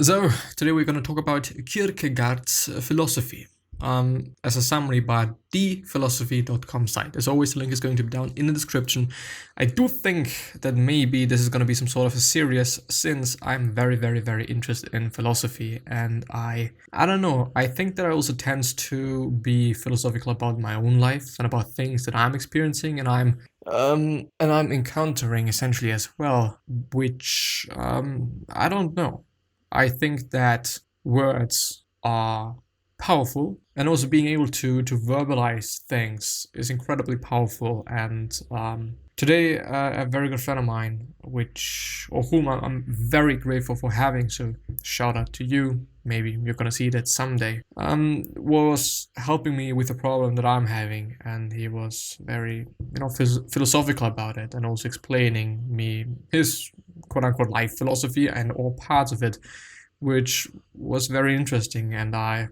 So, today we're going to talk about Kierkegaard's philosophy. As a summary by thephilosophy.com site. As always, the link is going to be down in the description. I do think that maybe this is going to be some sort of a series, since I'm very, very, very interested in philosophy, and I don't know, I think that I also tend to be philosophical about my own life and about things that I'm experiencing and I'm encountering essentially as well, which I don't know. I think that words are powerful, and also being able to verbalize things is incredibly powerful. And today, a very good friend of mine, whom I'm very grateful for having, so shout out to you. Maybe you're gonna see that someday. Was helping me with a problem that I'm having, and he was very, philosophical about it, and also explaining me his quote unquote life philosophy and all parts of it, which was very interesting. And I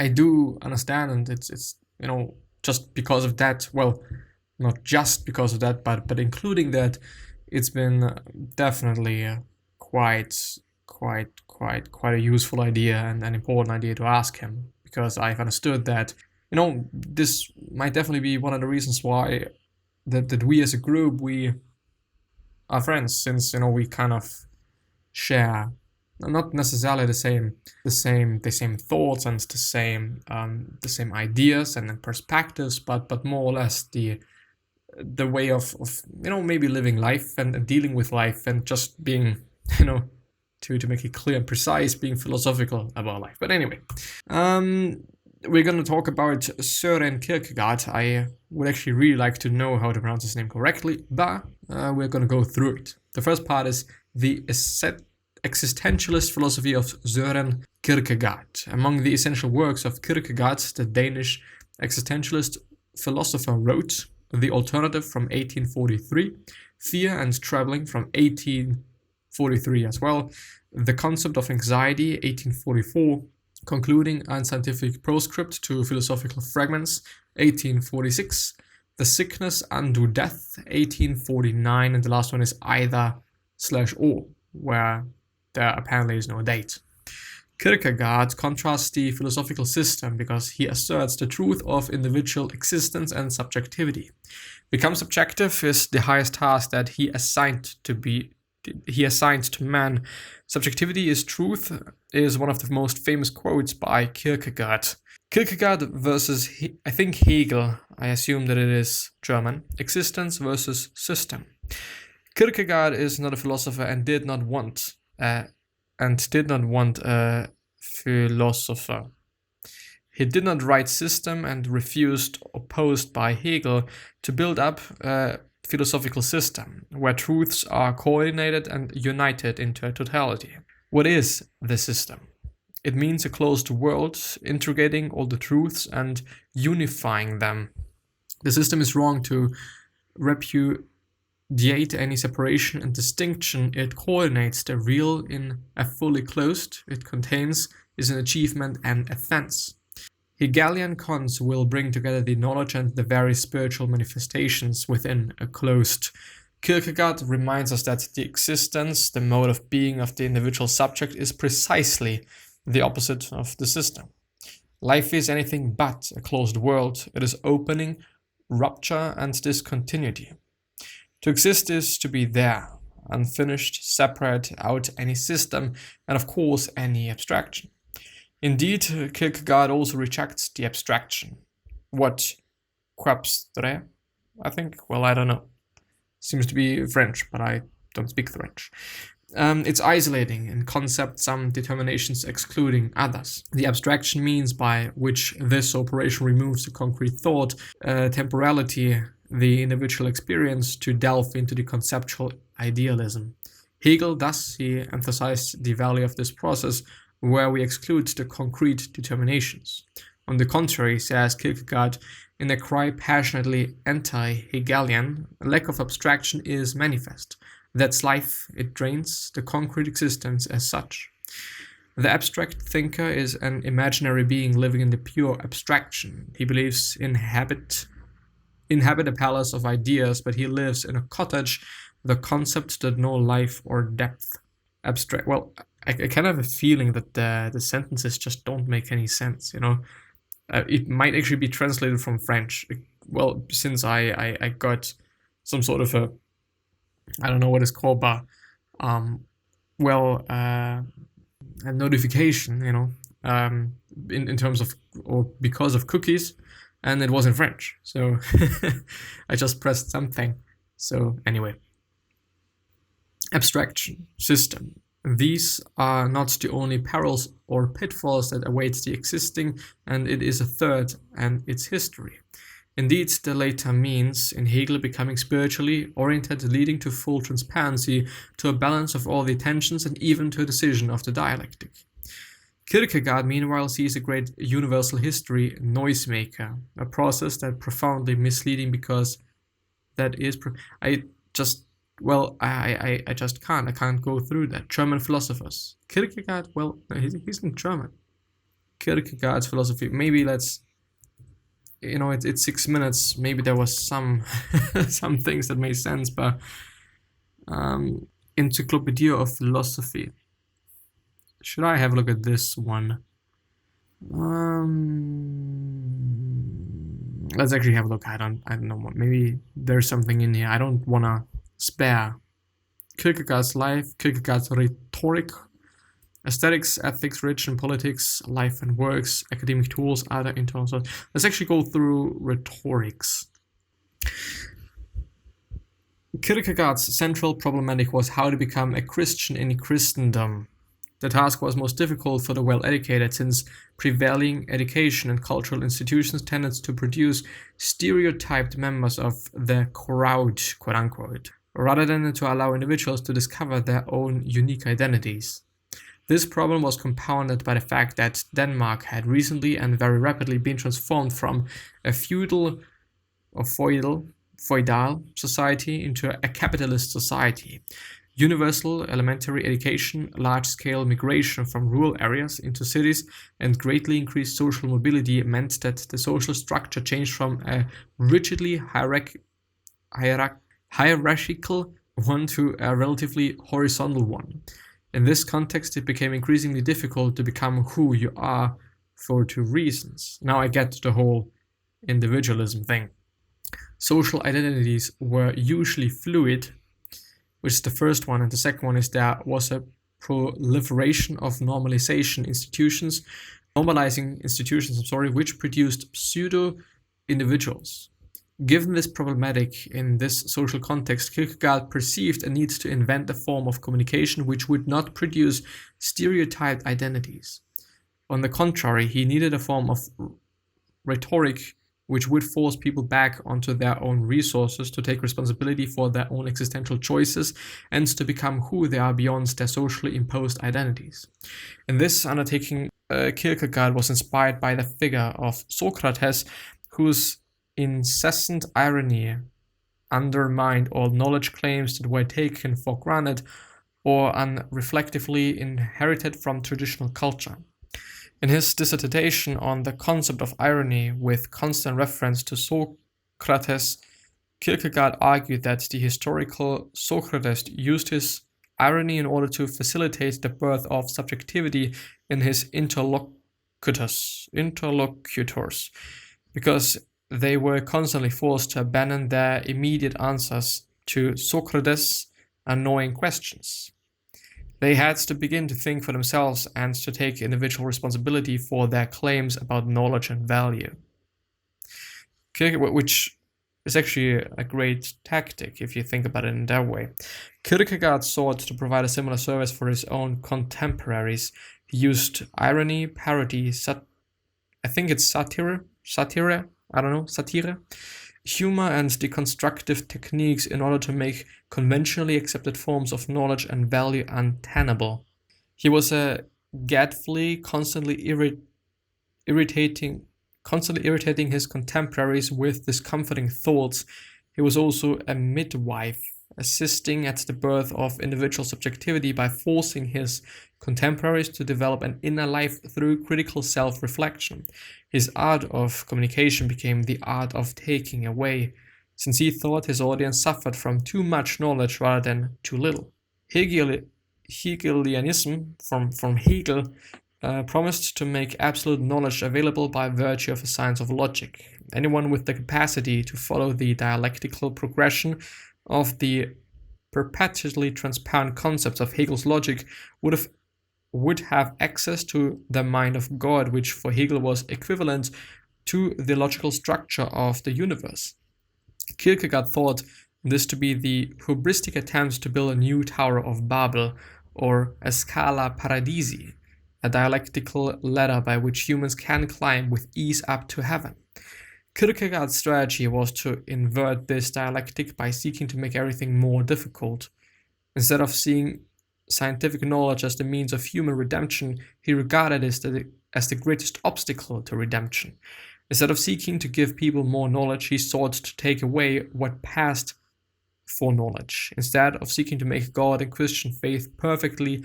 do understand, and it's just because of that. Well, not just because of that, but including that, it's been definitely quite a useful idea and an important idea to ask him, because I've understood that this might definitely be one of the reasons why that we as a group, we are friends, since we kind of share not necessarily the same thoughts and the same ideas and perspectives, but more or less the way of maybe living life and dealing with life, and just being to make it clear and precise, being philosophical about life. But anyway, we're going to talk about Søren Kierkegaard. I would actually really like to know how to pronounce his name correctly, but we're going to go through it. The first part is the existentialist philosophy of Søren Kierkegaard. Among the essential works of Kierkegaard, the Danish existentialist philosopher wrote The Alternative from 1843, Fear and Traveling from 1843 as well, The Concept of Anxiety, 1844, Concluding Unscientific Proscript to Philosophical Fragments, 1846, The Sickness Unto Death, 1849, and the last one is Either/Or, where there apparently is no date. Kierkegaard contrasts the philosophical system because he asserts the truth of individual existence and subjectivity. Become subjective is the highest task that he assigned to man. Subjectivity is truth is one of the most famous quotes by Kierkegaard. Kierkegaard versus, I think, Hegel, I assume that it is German, existence versus system. Kierkegaard is not a philosopher and did not want a philosopher. He did not write system and refused, opposed by Hegel, to build up a philosophical system where truths are coordinated and united into a totality. What is the system? It means a closed world, integrating all the truths and unifying them. The system is wrong to repudiate any separation and distinction. It coordinates the real in a fully closed. It contains is an achievement and offense. Hegelian cons will bring together the knowledge and the various spiritual manifestations within a closed. Kierkegaard reminds us that the existence, the mode of being of the individual subject, is precisely the opposite of the system. Life is anything but a closed world. It is opening, rupture, and discontinuity. To exist is to be there, unfinished, separate out any system, and of course any abstraction. Indeed, Kierkegaard also rejects the abstraction. What quabstre? I think? Well, I don't know. Seems to be French, but I don't speak French. It's isolating in concept, some determinations excluding others. The abstraction means by which this operation removes the concrete thought, temporality, the individual experience, to delve into the conceptual idealism. Hegel, thus, he emphasized the value of this process where we exclude the concrete determinations. On the contrary, says Kierkegaard, in a cry passionately anti-Hegelian, a lack of abstraction is manifest. That's life, it drains the concrete existence as such. The abstract thinker is an imaginary being living in the pure abstraction. He believes inhabit a palace of ideas, but he lives in a cottage, the concept that no life or depth. I kind of have a feeling that the sentences just don't make any sense, you know. It might actually be translated from French. Well, since I got some sort of I don't know what it's called, but a notification, you know, in terms of, or because of cookies, and it was in French. So I just pressed something. So anyway, abstraction, system. These are not the only perils or pitfalls that await the existing, and it is a third, and its history. Indeed, the latter means, in Hegel, becoming spiritually oriented, leading to full transparency, to a balance of all the tensions, and even to a decision of the dialectic. Kierkegaard, meanwhile, sees a great universal history noisemaker, a process that profoundly misleading because that is... I just can't go through that. German philosophers. Kierkegaard, well, he's in German. Kierkegaard's philosophy, maybe let's... You know, it's 6 minutes. Maybe there was some some things that made sense, but Encyclopedia of Philosophy. Should I have a look at this one? Let's actually have a look. I don't know. Maybe there's something in here. I don't wanna spare. Kierkegaard's life, Kierkegaard's rhetoric, aesthetics, ethics, religion, politics, life and works, academic tools, other internal sources. Let's actually go through rhetorics. Kierkegaard's central problematic was how to become a Christian in Christendom. The task was most difficult for the well-educated, since prevailing education and cultural institutions tended to produce stereotyped members of the crowd, quote-unquote, rather than to allow individuals to discover their own unique identities. This problem was compounded by the fact that Denmark had recently and very rapidly been transformed from a feudal or feudal society into a capitalist society. Universal elementary education, large-scale migration from rural areas into cities, and greatly increased social mobility meant that the social structure changed from a rigidly hierarchical one to a relatively horizontal one. In this context, it became increasingly difficult to become who you are for two reasons. Now I get the whole individualism thing. Social identities were usually fluid, which is the first one, and the second one is there was a proliferation of normalizing institutions, which produced pseudo-individuals. Given this problematic in this social context, Kierkegaard perceived a need to invent a form of communication which would not produce stereotyped identities. On the contrary, he needed a form of rhetoric which would force people back onto their own resources, to take responsibility for their own existential choices, and to become who they are beyond their socially imposed identities. In this undertaking, Kierkegaard was inspired by the figure of Socrates, whose incessant irony undermined all knowledge claims that were taken for granted or unreflectively inherited from traditional culture. In his dissertation on the concept of irony, with constant reference to Socrates, Kierkegaard argued that the historical Socrates used his irony in order to facilitate the birth of subjectivity in his interlocutors, because they were constantly forced to abandon their immediate answers to Socrates' annoying questions. They had to begin to think for themselves and to take individual responsibility for their claims about knowledge and value. Which is actually a great tactic if you think about it in that way. Kierkegaard sought to provide a similar service for his own contemporaries. He used irony, parody, satire, humor, and deconstructive techniques in order to make conventionally accepted forms of knowledge and value untenable. He was a gadfly, constantly irritating his contemporaries with discomforting thoughts. He was also a midwife, assisting at the birth of individual subjectivity by forcing his contemporaries to develop an inner life through critical self-reflection. His art of communication became the art of taking away, since he thought his audience suffered from too much knowledge rather than too little. Hegelianism from Hegel promised to make absolute knowledge available by virtue of a science of logic. Anyone with the capacity to follow the dialectical progression of the perpetually transparent concepts of Hegel's logic would have access to the mind of God, which for Hegel was equivalent to the logical structure of the universe. Kierkegaard thought this to be the hubristic attempt to build a new Tower of Babel, or a Scala Paradisi, a dialectical ladder by which humans can climb with ease up to heaven. Kierkegaard's strategy was to invert this dialectic by seeking to make everything more difficult. Instead of seeing scientific knowledge as the means of human redemption, he regarded it as the greatest obstacle to redemption. Instead of seeking to give people more knowledge, he sought to take away what passed for knowledge. Instead of seeking to make God and Christian faith perfectly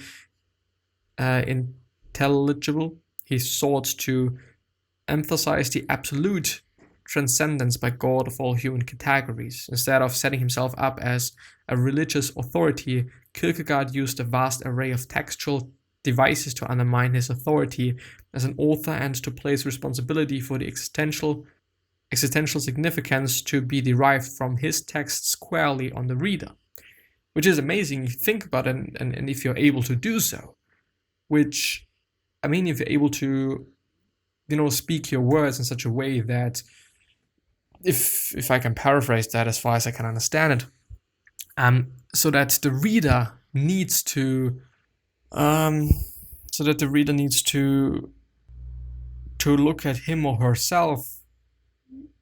intelligible, he sought to emphasize the absolute transcendence by God of all human categories. Instead of setting himself up as a religious authority, Kierkegaard used a vast array of textual devices to undermine his authority as an author and to place responsibility for the existential significance to be derived from his text squarely on the reader. Which is amazing if you think about it and if you're able to do so. Which, I mean, if you're able to, speak your words in such a way that, if I can paraphrase that as far as I can understand it, so that the reader needs to look at him or herself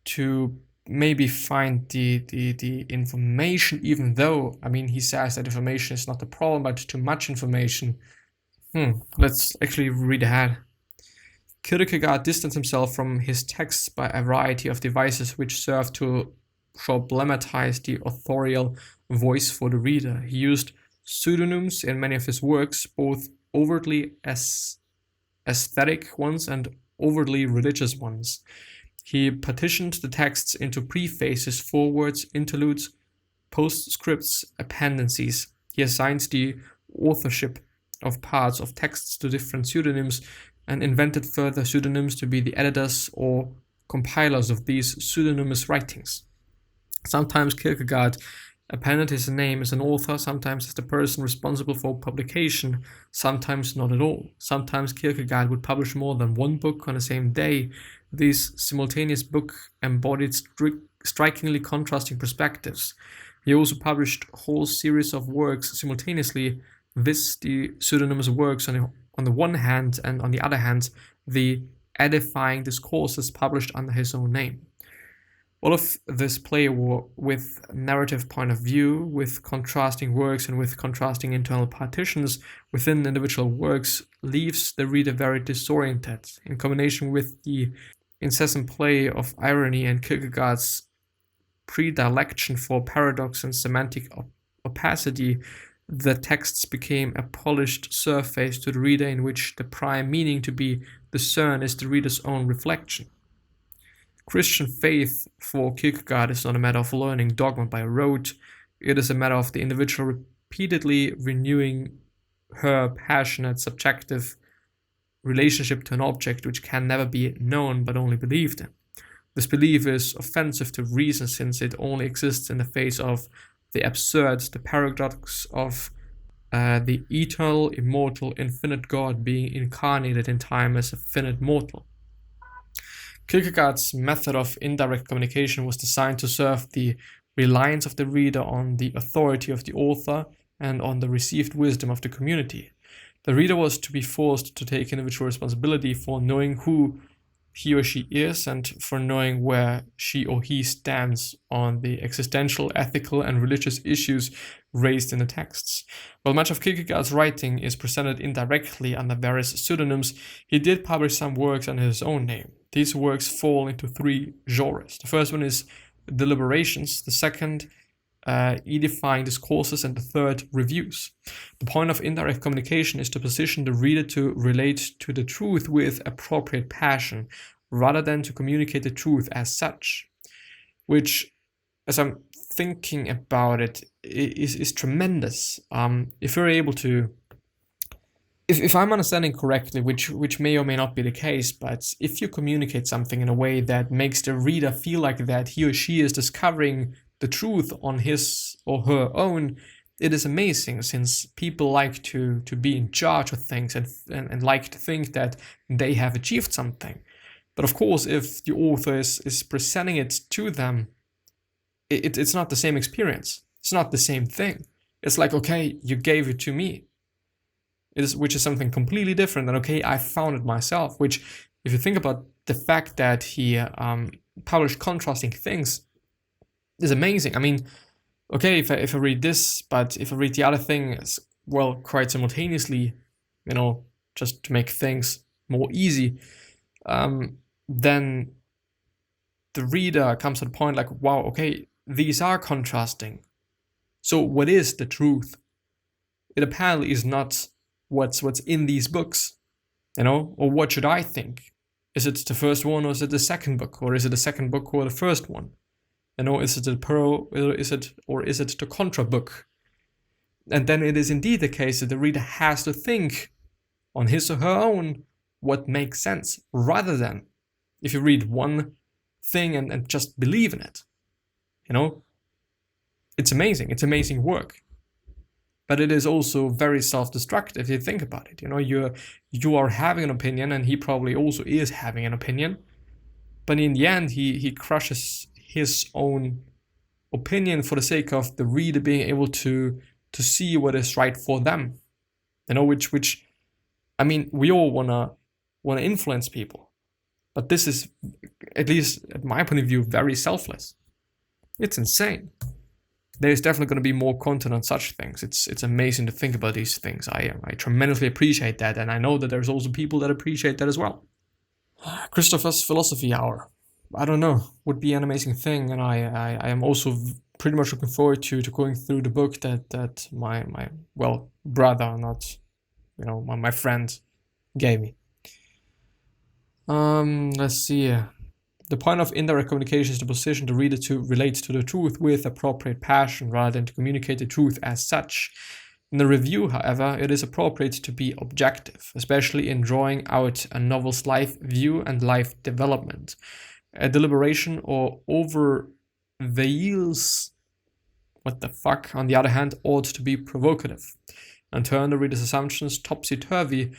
to maybe find the information, even though, he says that information is not the problem, but too much information. Let's actually read ahead. Kierkegaard distanced himself from his texts by a variety of devices which served to problematize the authorial voice for the reader. He used pseudonyms in many of his works, both overtly aesthetic ones and overtly religious ones. He partitioned the texts into prefaces, forewords, interludes, postscripts, appendices. He assigned the authorship of parts of texts to different pseudonyms and invented further pseudonyms to be the editors or compilers of these pseudonymous writings. Sometimes Kierkegaard appended his name as an author, sometimes as the person responsible for publication, sometimes not at all. Sometimes Kierkegaard would publish more than one book on the same day. These simultaneous books embodied strikingly contrasting perspectives. He also published a whole series of works simultaneously, the pseudonymous works on the one hand, and on the other hand, the edifying discourses published under his own name. All of this play with narrative point of view, with contrasting works and with contrasting internal partitions within individual works, leaves the reader very disoriented. In combination with the incessant play of irony and Kierkegaard's predilection for paradox and semantic opacity, the texts became a polished surface to the reader in which the prime meaning to be discerned is the reader's own reflection. Christian faith for Kierkegaard is not a matter of learning dogma by rote. It is a matter of the individual repeatedly renewing her passionate subjective relationship to an object which can never be known but only believed in. This belief is offensive to reason since it only exists in the face of the absurd, the paradox of the eternal, immortal, infinite God being incarnated in time as a finite mortal. Kierkegaard's method of indirect communication was designed to serve the reliance of the reader on the authority of the author and on the received wisdom of the community. The reader was to be forced to take individual responsibility for knowing who he or she is and for knowing where she or he stands on the existential, ethical, and religious issues raised in the texts. While much of Kierkegaard's writing is presented indirectly under various pseudonyms, he did publish some works under his own name. These works fall into three genres. The first one is deliberations, the second edifying discourses, and the third reviews. The point of indirect communication is to position the reader to relate to the truth with appropriate passion, rather than to communicate the truth as such, which, as I'm thinking about it, is tremendous. If you're able to if I'm understanding correctly, which may or may not be the case, but if you communicate something in a way that makes the reader feel like that he or she is discovering the truth on his or her own, it is amazing, since people like to be in charge of things and like to think that they have achieved something. But of course, if the author is presenting it to them, it's not the same experience. It's not the same thing. It's like, okay, you gave it to me. Which is something completely different than, okay, I found it myself. Which, if you think about the fact that he published contrasting things, is amazing. I mean, okay, if I read this, but if I read the other thing as well, quite simultaneously, just to make things more easy, then the reader comes to the point like, wow, okay, these are contrasting. So what is the truth? It apparently is not what's in these books, or what should I think? Is it the first one, or is it the second book, or is it the second book or the first one? Is it the pro, or is it the contra book? And then it is indeed the case that the reader has to think on his or her own what makes sense, rather than if you read one thing and just believe in it. It's amazing. It's amazing work. But it is also very self-destructive if you think about it. You are having an opinion, and he probably also is having an opinion. But in the end, he crushes his own opinion for the sake of the reader being able to see what is right for them. Which I mean, we all wanna influence people. But this is, at least at my point of view, very selfless. It's insane. There's definitely going to be more content on such things. It's amazing to think about these things. I tremendously appreciate that, and I know that there's also people that appreciate that as well. Christopher's Philosophy Hour, I don't know, would be an amazing thing, and I am also pretty much looking forward to going through the book that my brother, not my friend, gave me. Let's see. The point of indirect communication is to position the reader to relate to the truth with appropriate passion, rather than to communicate the truth as such. In the review, however, it is appropriate to be objective, especially in drawing out a novel's life view and life development. A deliberation or overveils what the fuck, on the other hand, ought to be provocative and turn the reader's assumptions topsy-turvy.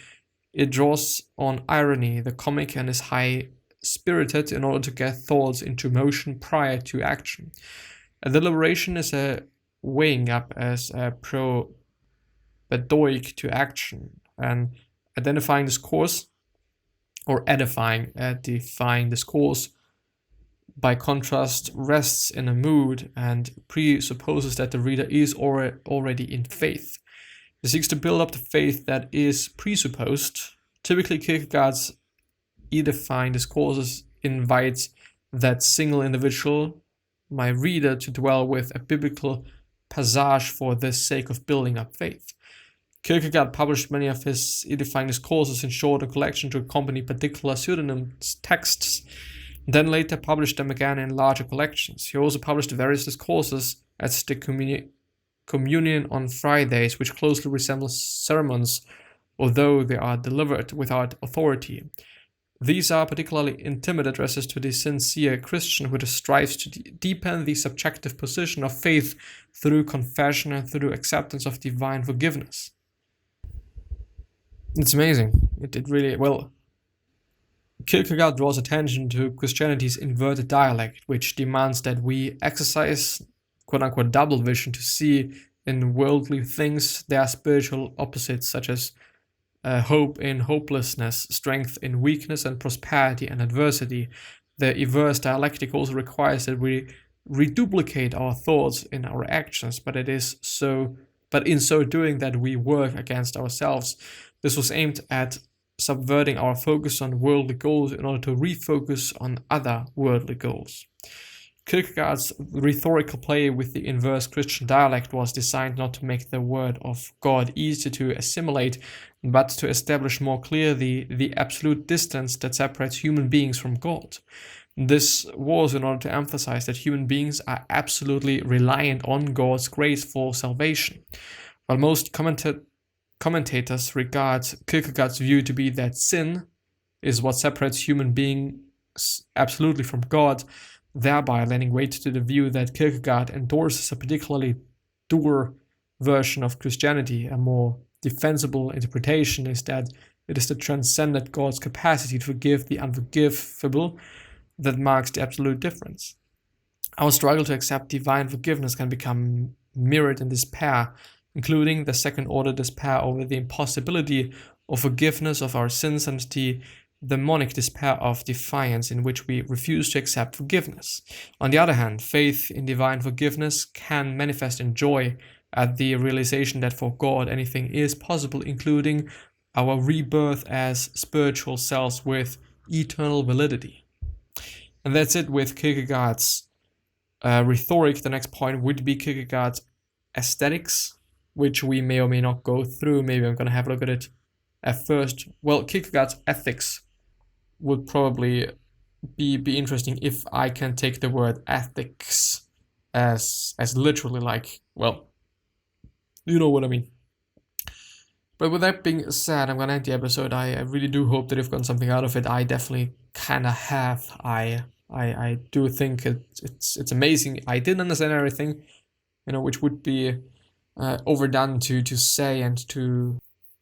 It draws on irony, the comic, and is high-spirited in order to get thoughts into motion prior to action. A deliberation is a weighing up as a propedoic to action, and identifying discourse, or edifying discourse, by contrast, rests in a mood and presupposes that the reader is already in faith. It seeks to build up the faith that is presupposed. Typically, Kierkegaard's edifying discourses invites that single individual, my reader, to dwell with a biblical passage for the sake of building up faith. Kierkegaard published many of his edifying discourses in shorter collection to accompany particular pseudonym texts, then later published them again in larger collections. He also published various discourses at the Communion on Fridays, which closely resemble sermons, although they are delivered without authority. These are particularly intimate addresses to the sincere Christian who strives to deepen the subjective position of faith through confession and through acceptance of divine forgiveness. It's amazing. It really, Kierkegaard draws attention to Christianity's inverted dialect, which demands that we exercise quote-unquote double vision to see in worldly things their spiritual opposites, such as hope in hopelessness, strength in weakness, and prosperity and adversity. The inverse dialectic also requires that we reduplicate our thoughts in our actions, but in so doing that we work against ourselves. This was aimed at subverting our focus on worldly goals in order to refocus on other worldly goals. Kierkegaard's rhetorical play with the inverse Christian dialect was designed not to make the word of God easy to assimilate, but to establish more clearly the absolute distance that separates human beings from God. This was in order to emphasize that human beings are absolutely reliant on God's grace for salvation. While most commentators regard Kierkegaard's view to be that sin is what separates human beings absolutely from God, thereby lending weight to the view that Kierkegaard endorses a particularly dour version of Christianity. A more defensible interpretation is that it is the transcendent God's capacity to forgive the unforgivable that marks the absolute difference. Our struggle to accept divine forgiveness can become mirrored in despair, including the second-order despair over the impossibility of forgiveness of our sins and the demonic despair of defiance in which we refuse to accept forgiveness. On the other hand, faith in divine forgiveness can manifest in joy at the realization that for God anything is possible, including our rebirth as spiritual selves with eternal validity. And that's it with Kierkegaard's rhetoric. The next point would be Kierkegaard's aesthetics, which we may or may not go through. Maybe I'm going to have a look at it at first. Well, Kierkegaard's ethics would probably be interesting if I can take the word ethics as literally, like, well, you know what I mean. But with that being said, I'm going to end the episode. I really do hope that you've gotten something out of it. I definitely kind of have. I do think it's amazing. I didn't understand everything, which would be overdone to say and to,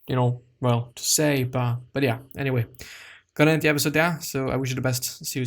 to say. But yeah, anyway, gonna end the episode there. So I wish you the best. See you soon.